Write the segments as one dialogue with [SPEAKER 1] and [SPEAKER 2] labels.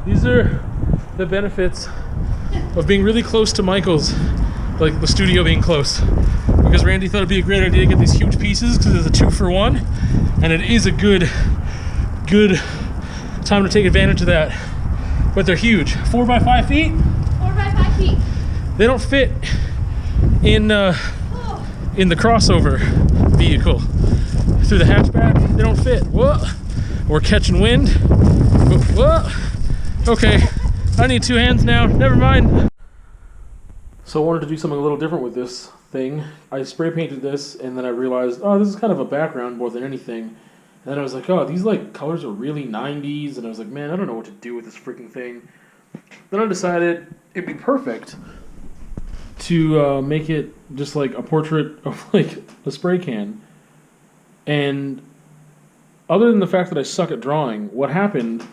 [SPEAKER 1] These are the benefits of being really close to Michael's, like the studio being close. Because Randy thought it'd be a great idea to get these huge pieces because it's a 2-for-1, and it is a good time to take advantage of that. But they're huge. 4 by 5 feet?
[SPEAKER 2] 4 by 5 feet.
[SPEAKER 1] They don't fit in the crossover vehicle. Through the hatchback, they don't fit. Whoa. We're catching wind. Whoa. Okay, I need 2 hands now. Never mind. So I wanted to do something a little different with this thing. I spray painted this, and then I realized, oh, this is kind of a background more than anything. And then I was like, oh, these like colors are really 90s, and I was like, man, I don't know what to do with this freaking thing. Then I decided it'd be perfect to make it just like a portrait of like a spray can. And other than the fact that I suck at drawing, what happened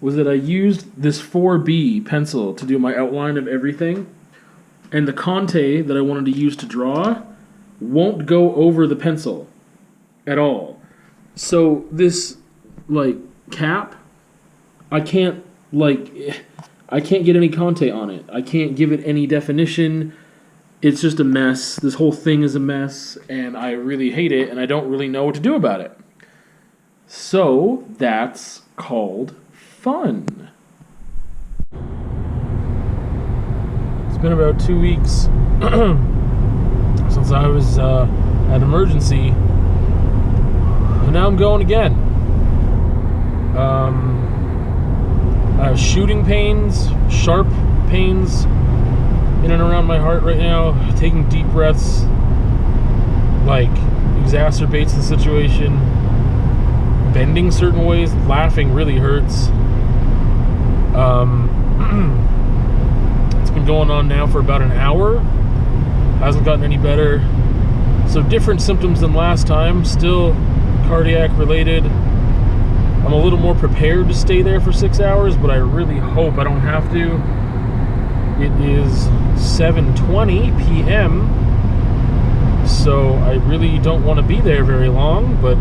[SPEAKER 1] was that I used this 4B pencil to do my outline of everything, and the Conte that I wanted to use to draw won't go over the pencil at all. So this like cap, I can't get any Conte on it. I can't give it any definition. It's just a mess. This whole thing is a mess, and I really hate it, and I don't really know what to do about it. So that's called fun. It's been about 2 weeks since I was at emergency, and now I'm going again. I have shooting pains, sharp pains in and around my heart right now. Taking deep breaths like exacerbates the situation. Bending certain ways, laughing really hurts. It's been going on now for about an hour. Hasn't gotten any better. So different symptoms than last time. Still cardiac related. I'm a little more prepared to stay there for 6 hours, but I really hope I don't have to. It is 7:20 p.m. So I really don't want to be there very long, but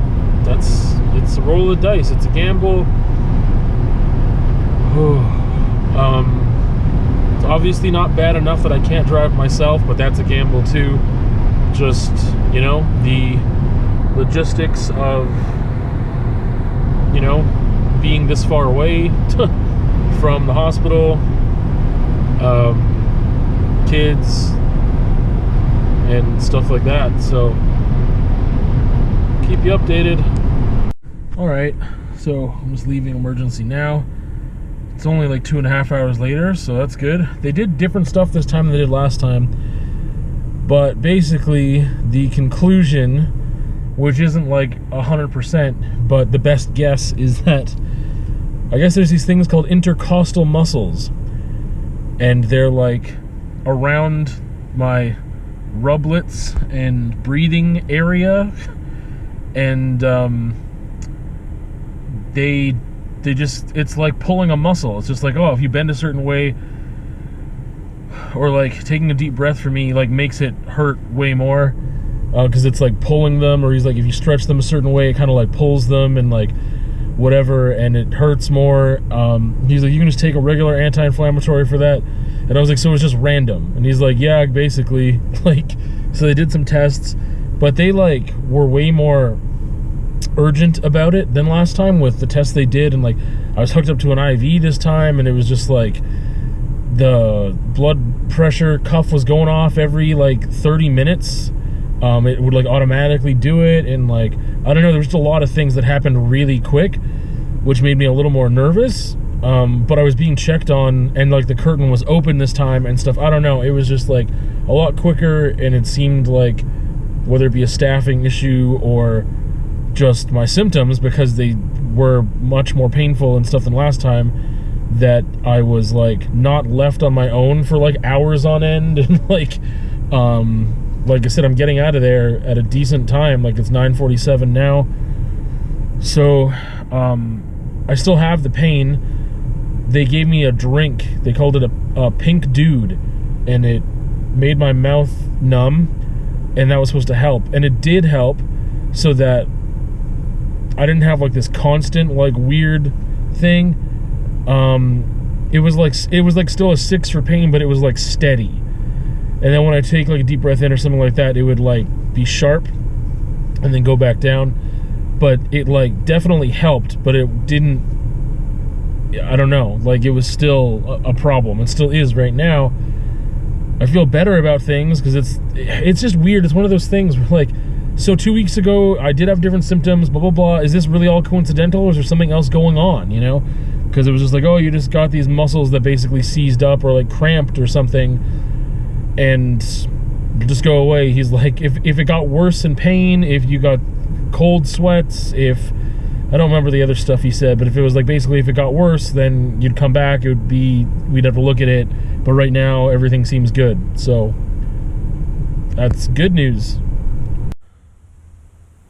[SPEAKER 1] it's a roll of the dice. It's a gamble. It's obviously not bad enough that I can't drive myself, but that's a gamble too. Just, you know, the logistics of, you know, being this far away from the hospital, kids, and stuff like that. So keep you updated. Alright, so I'm just leaving emergency now. It's only like 2.5 hours later, so that's good. They did different stuff this time than they did last time, but basically the conclusion, which isn't like 100%, but the best guess is that I guess there's these things called intercostal muscles, and they're like around my rublets and breathing area, and they just, it's like pulling a muscle. It's just like, oh, if you bend a certain way, or like taking a deep breath for me like makes it hurt way more, because it's like pulling them, or he's like, if you stretch them a certain way, it kind of like pulls them and like whatever, and it hurts more. He's like, you can just take a regular anti-inflammatory for that. And I was like, so it's just random? And he's like, yeah, basically. Like, so they did some tests, but they like were way more urgent about it than last time with the tests they did. And like, I was hooked up to an IV this time, and it was just like the blood pressure cuff was going off every like 30 minutes. It would like automatically do it, and like, I don't know, there was just a lot of things that happened really quick, which made me a little more nervous. But I was being checked on, and like the curtain was open this time and stuff. I don't know, it was just like a lot quicker, and it seemed like, whether it be a staffing issue or just my symptoms, because they were much more painful and stuff than last time, that I was like not left on my own for like hours on end. And like I said, I'm getting out of there at a decent time. Like, it's 9:47 now, so I still have the pain. They gave me a drink. They called it a pink dude, and it made my mouth numb, and that was supposed to help, and it did help, so that I didn't have like this constant like weird thing. it was like still a 6 for pain, but it was like steady. And then when I take like a deep breath in or something like that, it would like be sharp and then go back down. But it like definitely helped, but it didn't. I don't know. Like, it was still a problem. It still is right now. I feel better about things because it's just weird. It's one of those things where, like, so 2 weeks ago I did have different symptoms, blah blah blah. Is this really all coincidental, or is there something else going on? You know, because it was just like, oh, you just got these muscles that basically seized up or like cramped or something, and just go away. He's like, if it got worse in pain, if you got cold sweats, if I don't remember the other stuff he said, but if it was like basically if it got worse, then you'd come back, we'd have to look at it, but right now everything seems good. So that's good news.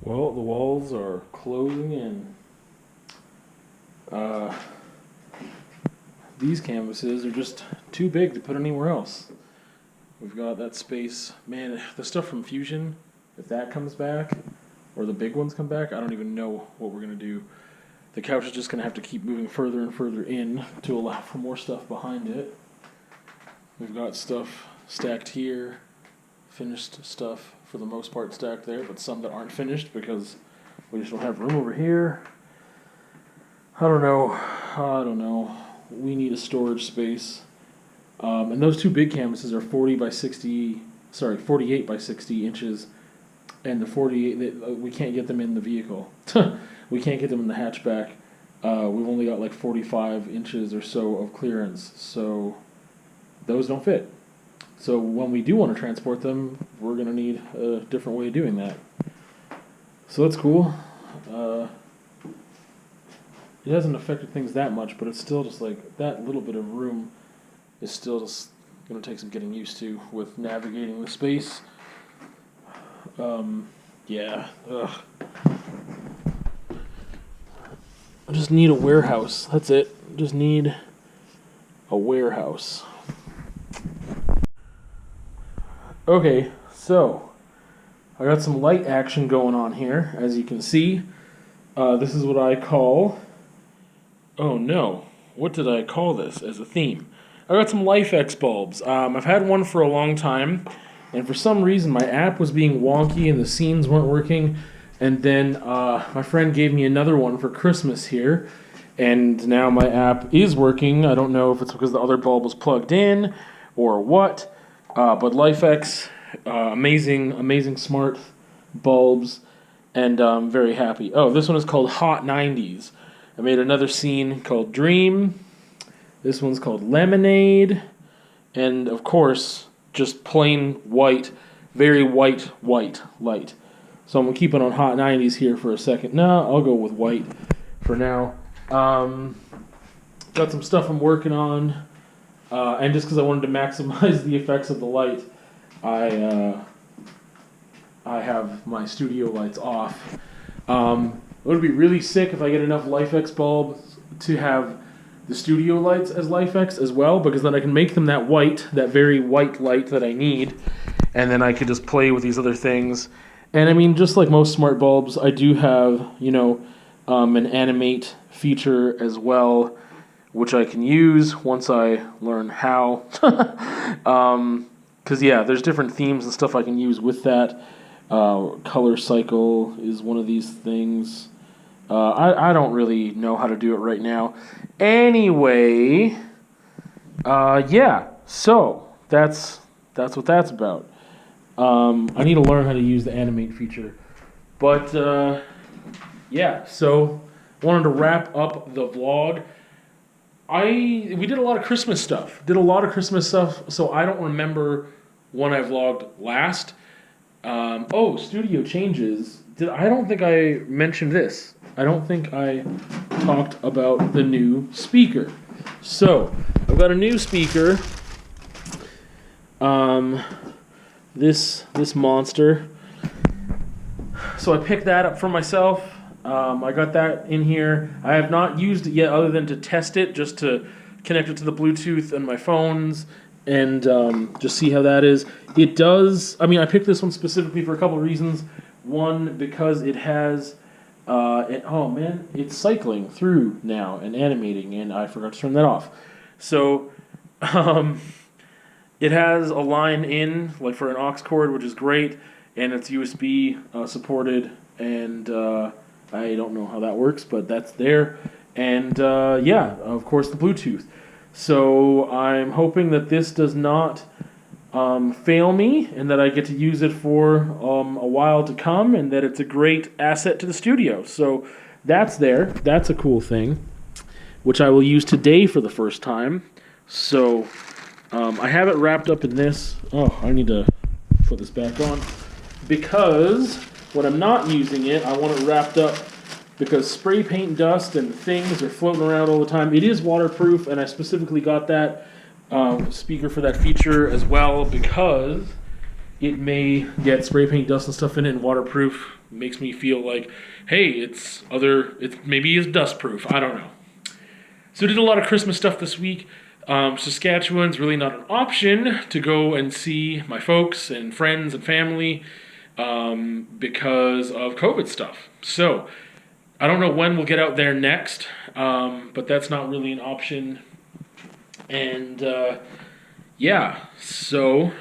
[SPEAKER 1] Well, the walls are closing in. These canvases are just too big to put anywhere else. We've got that space. Man, the stuff from Fusion, if that comes back, or the big ones come back, I don't even know what we're going to do. The couch is just going to have to keep moving further and further in to allow for more stuff behind it. We've got stuff stacked here, finished stuff for the most part stacked there, but some that aren't finished because we just don't have room over here. I don't know. We need a storage space. And those two big canvases are 48 by 60 inches. And the 48, we can't get them in the vehicle. We can't get them in the hatchback. We've only got like 45 inches or so of clearance, so those don't fit. So when we do want to transport them, we're going to need a different way of doing that. So that's cool. It hasn't affected things that much, but it's still just like that little bit of room is still just going to take some getting used to with navigating the space. Yeah. Ugh. I just need a warehouse. That's it. Just need a warehouse. Okay, so I got some light action going on here, as you can see. This is what I call... Oh no, what did I call this as a theme? I got some LifeX bulbs. I've had one for a long time. And for some reason, my app was being wonky and the scenes weren't working. And then my friend gave me another one for Christmas here. And now my app is working. I don't know if it's because the other bulb was plugged in or what. But LifeX, amazing smart bulbs. And I'm very happy. Oh, this one is called Hot 90s. I made another scene called Dream. This one's called Lemonade. And of course... just plain white, very white light. So I'm going to keep it on Hot 90s here for a second. No, I'll go with white for now. Got some stuff I'm working on. And just because I wanted to maximize the effects of the light, I have my studio lights off. It would be really sick if I get enough LifeX bulbs to have the studio lights as LifeX as well, because then I can make them that white, that very white light that I need, and then I could just play with these other things. And I mean, just like most smart bulbs, I do have, an animate feature as well, which I can use once I learn how. Because yeah, there's different themes and stuff I can use with that. Color cycle is one of these things. I don't really know how to do it right now. Anyway, yeah, so that's what that's about. I need to learn how to use the animate feature. But, yeah, so wanted to wrap up the vlog. We did a lot of Christmas stuff. So I don't remember when I vlogged last. Studio changes. I don't think I mentioned this. I don't think I talked about the new speaker. So, I've got a new speaker. This monster. So I picked that up for myself. I got that in here. I have not used it yet other than to test it, just to connect it to the Bluetooth and my phones and just see how that is. It does, I picked this one specifically for a couple of reasons. One, because it has... it's cycling through now and animating, and I forgot to turn that off. So it has a line in, like for an aux cord, which is great, and it's USB supported, and I don't know how that works, but that's there. And yeah, of course, the Bluetooth. So I'm hoping that this does not fail me, and that I get to use it for a while to come, and that it's a great asset to the studio. So that's there. That's a cool thing, which I will use today for the first time. So I have it wrapped up in this. Oh, I need to put this back on, because when I'm not using it, I want it wrapped up, because spray paint dust and things are floating around all the time. It is waterproof, and I specifically got that speaker for that feature as well, because it may get spray paint dust and stuff in it, and waterproof makes me feel like, hey, it's maybe it's dust proof. I don't know. So I did a lot of Christmas stuff this week. Saskatchewan's really not an option to go and see my folks and friends and family because of COVID stuff. So I don't know when we'll get out there next, but that's not really an option. And yeah, so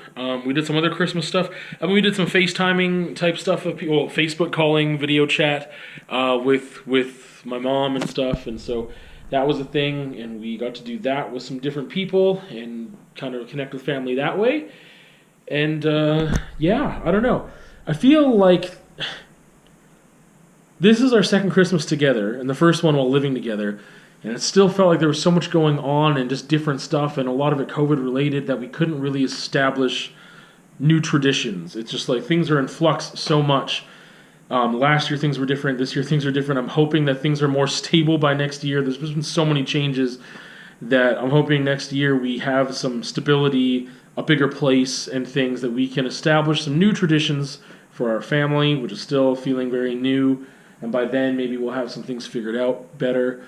[SPEAKER 1] we did some other Christmas stuff. I mean, we did some FaceTiming type stuff of people, Facebook calling, video chat with my mom and stuff, and so that was a thing, and we got to do that with some different people and kind of connect with family that way. And yeah, I don't know. I feel like this is our second Christmas together, and the first one while living together. And it still felt like there was so much going on and just different stuff, and a lot of it COVID related, that we couldn't really establish new traditions. It's just like things are in flux so much. Last year things were different. This year things are different. I'm hoping that things are more stable by next year. There's been so many changes that I'm hoping next year we have some stability, a bigger place, and things that we can establish some new traditions for our family, which is still feeling very new. And by then maybe we'll have some things figured out better.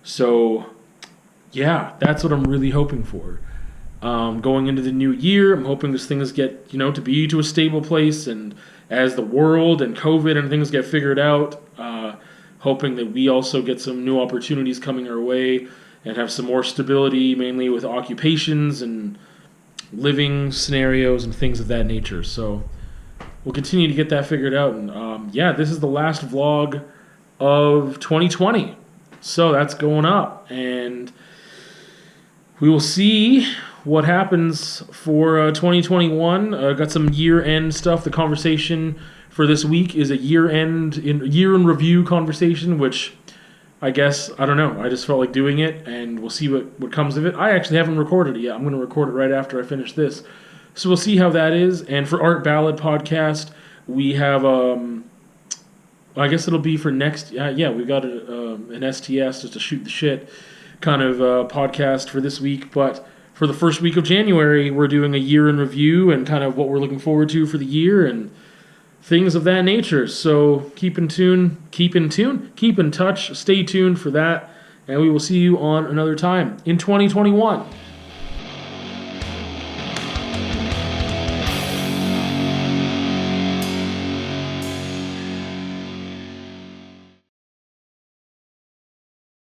[SPEAKER 1] So yeah, that's what I'm really hoping for. Going into the new year, I'm hoping this things get, to be to a stable place, and as the world and COVID and things get figured out, hoping that we also get some new opportunities coming our way and have some more stability, mainly with occupations and living scenarios and things of that nature. So we'll continue to get that figured out. And yeah, this is the last vlog of 2020. So that's going up, and we will see what happens for 2021. Got some year-end stuff. The conversation for this week is a year-end in review conversation, which I guess, I don't know, I just felt like doing it, and we'll see what comes of it. I actually haven't recorded it yet. I'm going to record it right after I finish this. So we'll see how that is. And for Art Ballad Podcast, we have I guess it'll be for next. Yeah, we've got an STS, just to shoot the shit kind of podcast for this week. But for the first week of January, we're doing a year in review and kind of what we're looking forward to for the year and things of that nature. So keep in touch, stay tuned for that, and we will see you on another time in 2021.